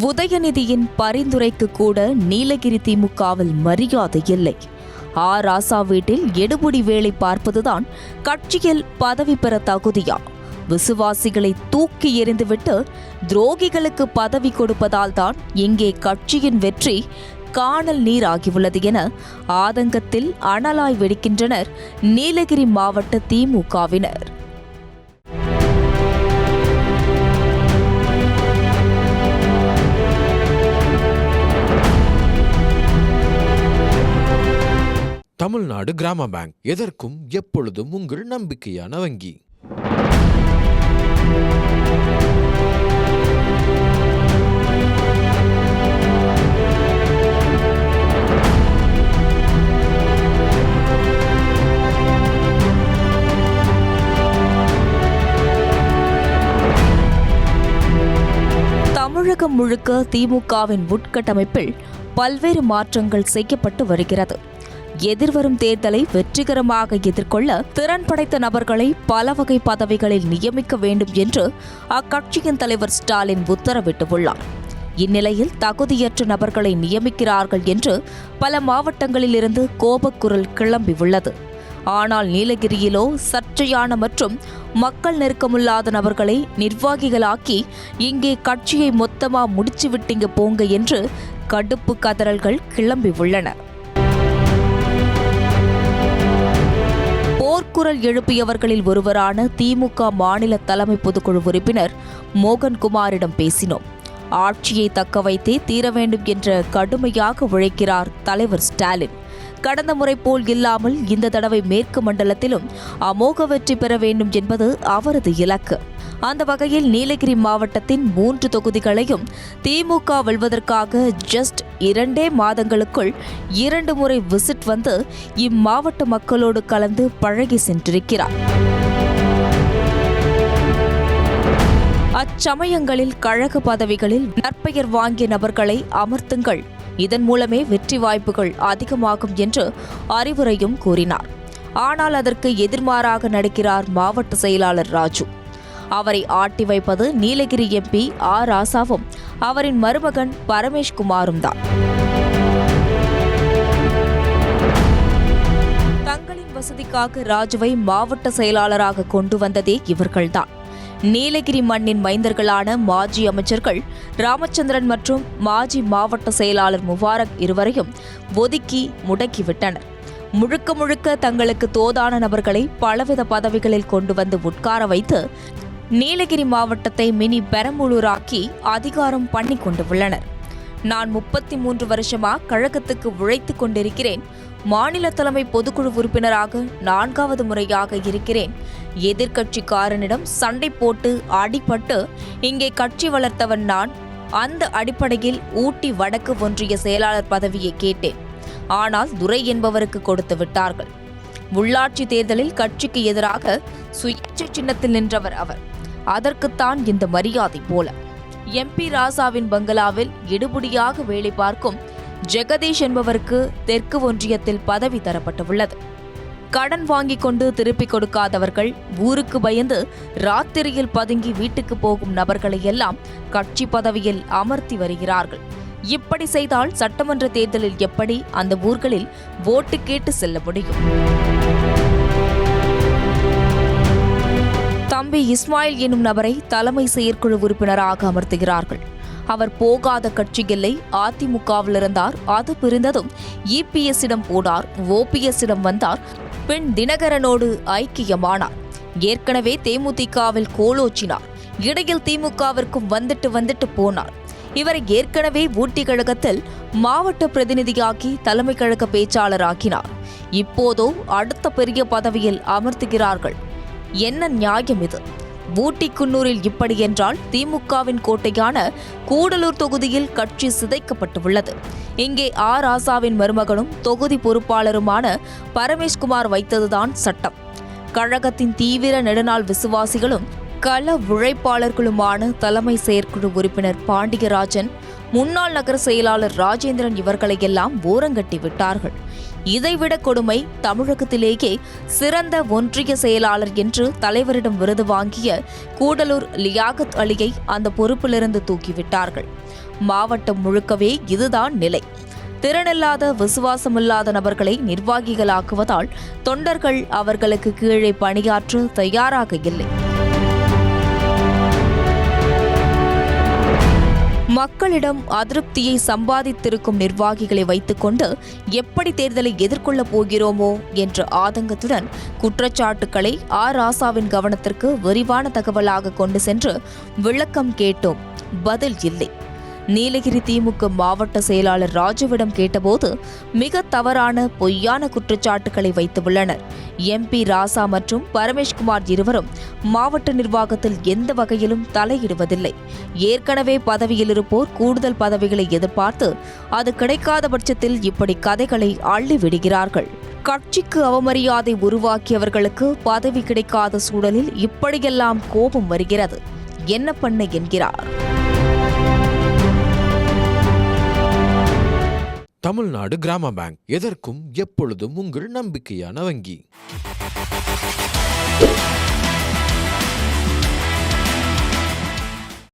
உதயநிதியின் பரிந்துரைக்கு கூட நீலகிரி திமுகவில் மரியாதை இல்லை. ராசா வீட்டில் எடுபுடி வேலை பார்ப்பதுதான் கட்சியில் பதவி பெற தகுதியா? விசுவாசிகளை தூக்கி எறிந்துவிட்டு துரோகிகளுக்கு பதவி கொடுப்பதால் தான் இங்கே கட்சியின் வெற்றி காணல் நீராகியுள்ளது என ஆதங்கத்தில் அனலாய் வெடிக்கின்றனர் நீலகிரி மாவட்ட திமுகவினர். தமிழ்நாடு கிராம பேங்க், எதற்கும் எப்பொழுதும் உங்கள் நம்பிக்கையான வங்கி. தமிழகம் முழுக்க திமுகவின் உட்கட்டமைப்பில் பல்வேறு மாற்றங்கள் செய்யப்பட்டு வருகிறது. எதிர்வரும் தேர்தலை வெற்றிகரமாக எதிர்கொள்ள திறன் படைத்த நபர்களை பல வகை பதவிகளில் நியமிக்க வேண்டும் என்று அக்கட்சியின் தலைவர் ஸ்டாலின் உத்தரவிட்டுள்ளார். இந்நிலையில் தகுதியற்ற நபர்களை நியமிக்கிறார்கள் என்று பல மாவட்டங்களிலிருந்து கோபக்குரல் கிளம்பியுள்ளது. ஆனால் நீலகிரியிலோ சர்ச்சையான மற்றும் மக்கள் நெருக்கமில்லாத நபர்களை நிர்வாகிகளாக்கி இங்கே கட்சியை மொத்தமா முடிச்சுவிட்டீங்க போங்க என்று கடுப்பு கதறல்கள் கிளம்பியுள்ளன. போர்க்குரல் எழுப்பியவர்களில் ஒருவரான திமுக மாநில தலைமை பொதுக்குழு உறுப்பினர் மோகன்குமாரிடம் பேசினோம். ஆட்சியை தக்க வைத்தே தீர வேண்டும் என்ற கடுமையாக உழைக்கிறார் தலைவர் ஸ்டாலின். கடந்த முறை போல் இல்லாமல் இந்த தடவை மேற்கு மண்டலத்திலும் அமோக வெற்றி பெற வேண்டும் என்பது அவரது இலக்கு. அந்த வகையில் நீலகிரி மாவட்டத்தின் 3 தொகுதிகளையும் திமுக வெல்வதற்காக ஜஸ்ட் 2 மாதங்களுக்குள் 2 முறை விசிட் வந்து இம்மாவட்ட மக்களோடு கலந்து பழகி சென்றிருக்கிறார். அச்சமயங்களில் கழக பதவிகளில் நற்பெயர் வாங்கிய நபர்களை அமர்த்துங்கள், இதன் மூலமே வெற்றி வாய்ப்புகள் அதிகமாகும் என்று அறிவுரையும் கூறினார். ஆனால் அதற்கு எதிர்மாறாக நடக்கிறார் மாவட்ட செயலாளர் ராஜு. அவரை ஆட்டி வைப்பது நீலகிரி எம்பி ராசாவும் அவரின் மருமகன் பரமேஷ்குமாரும் தான். தங்களின் வசதிக்காக ராஜுவை மாவட்ட செயலாளராக கொண்டு வந்ததே இவர்கள்தான். நீலகிரி மண்ணின் மைந்தர்களான மாஜி அமைச்சர்கள் ராமச்சந்திரன் மற்றும் மாஜி மாவட்ட செயலாளர் முபாரக் இருவரையும் ஒதுக்கி முடக்கிவிட்டனர். முழுக்க முழுக்க தங்களுக்கு தோதான நபர்களை பலவித பதவிகளில் கொண்டு வந்து உட்கார வைத்து நீலகிரி மாவட்டத்தை மினி பெரம்பலூராக்கி அதிகாரம் பண்ணி கொண்டு உள்ளனர். நான் 33 வருஷமா கழகத்துக்கு உழைத்துக் கொண்டிருக்கிறேன். மாநில தலைமை பொதுக்குழு உறுப்பினராக 4வது முறையாக இருக்கிறேன். எதிர்க்கட்சிக்காரனிடம் சண்டை போட்டு அடிபட்டு இங்கே கட்சி வளர்த்தவன் நான். அந்த அடிப்படையில் ஊட்டி வடக்கு ஒன்றிய செயலாளர் பதவியை கேட்டேன். ஆனால் துரை என்பவருக்கு கொடுத்து விட்டார்கள். உள்ளாட்சி தேர்தலில் கட்சிக்கு எதிராக சுயேட்சை சின்னத்தில் நின்றவர் அவர். அதற்குத்தான் இந்த மரியாதை போல. எம்பி ராசாவின் பங்களாவில் எடுபடியாக வேலை பார்க்கும் ஜெகதீஷ் என்பவருக்கு தெற்கு ஒன்றியத்தில் பதவி தரப்பட்டுள்ளது. கடன் வாங்கிக் கொண்டு திருப்பிக் கொடுக்காதவர்கள், ஊருக்கு பயந்து ராத்திரியில் பதுங்கி வீட்டுக்கு போகும் நபர்களை எல்லாம் கட்சி பதவியில் அமர்த்தி வருகிறார்கள். இப்படி செய்தால் சட்டமன்ற தேர்தலில் எப்படி அந்த ஊர்களில் ஓட்டு கேட்டு செல்ல முடியும்? தம்பி இஸ்மாயில் எனும் நபரை தலைமை செயற்குழு உறுப்பினராக அமர்த்துகிறார்கள். அவர் போகாத கட்சி இல்லை. அதிமுகவில் இருந்தார், அது பிரிந்ததும் இபிஎஸ்ஸிடம் போனார், ஓபிஎஸ்ஸிடம் வந்தார், பின் தினகரனோடு ஐக்கியமானார். ஏற்கனவே தேமுதிகவில் கோலோச்சினார். இடையில் திமுகவிற்கும் வந்துட்டு போனார். இவரை ஏற்கனவே ஊட்டி கழகத்தில் மாவட்ட பிரதிநிதியாக்கி தலைமை கழக பேச்சாளராக்கினார். இப்போதோ அடுத்த பெரிய பதவியில் அமர்த்துகிறார்கள். என்ன நியாயம் இது? ஊட்டி குன்னூரில் இப்படி என்றால் திமுகவின் கோட்டையான கூடலூர் தொகுதியில் கட்சி சிதைக்கப்பட்டுள்ளது. இங்கே ராசாவின் மருமகனும் தொகுதி பொறுப்பாளருமான பரமேஷ்குமார் வைத்ததுதான் சட்டம். கழகத்தின் தீவிர நெடுநாள் விசுவாசிகளும் கள உழைப்பாளர்களுமான தலைமை செயற்குழு உறுப்பினர் பாண்டியராஜன், முன்னாள் நகர செயலாளர் ராஜேந்திரன் இவர்களையெல்லாம் ஓரங்கட்டி விட்டார்கள். இதைவிட கொடுமை, தமிழகத்திலேயே சிறந்த ஒன்றிய செயலாளர் என்று தலைவரிடம் விருது வாங்கிய கூடலூர் லியாகத் அலியை அந்த பொறுப்பிலிருந்து தூக்கிவிட்டார்கள். மாவட்டம் முழுக்கவே இதுதான் நிலை. திறனில்லாத, விசுவாசமில்லாத நபர்களை நிர்வாகிகளாக்குவதால் தொண்டர்கள் அவர்களுக்கு கீழே பணியாற்ற தயாராக இல்லை. மக்களிடம் அதிருப்தியை சம்பாதித்திருக்கும் நிர்வாகிகளை வைத்துக்கொண்டு எப்படி தேர்தலை எதிர்கொள்ளப் போகிறோமோ என்ற ஆதங்கத்துடன் குற்றச்சாட்டுக்களை ராசாவின் கவனத்திற்கு விரிவான தகவலாக கொண்டு சென்று விளக்கம் கேட்டோம். பதில் இல்லை. நீலகிரி திமுக மாவட்ட செயலாளர் ராஜுவிடம் கேட்டபோது மிக தவறான, பொய்யான குற்றச்சாட்டுக்களை வைத்துள்ளனர். MP ராசா மற்றும் பரமேஷ்குமார் இருவரும் மாவட்ட நிர்வாகத்தில் எந்த வகையிலும் தலையிடுவதில்லை. ஏற்கனவே பதவியில் இருப்போர் கூடுதல் பதவிகளை எதிர்பார்த்து அது கிடைக்காத பட்சத்தில் இப்படி கதைகளை அள்ளி விடுகிறார்கள். கட்சிக்கு அவமரியாதை உருவாக்கியவர்களுக்கு பதவி கிடைக்காத சூழலில் இப்படியெல்லாம் கோபம் வருகிறது. என்ன பண்ண என்கிறார். தமிழ்நாடு கிராம பேங்க், எதற்கும் எப்பொழுதும் உங்கள் நம்பிக்கையான வங்கி.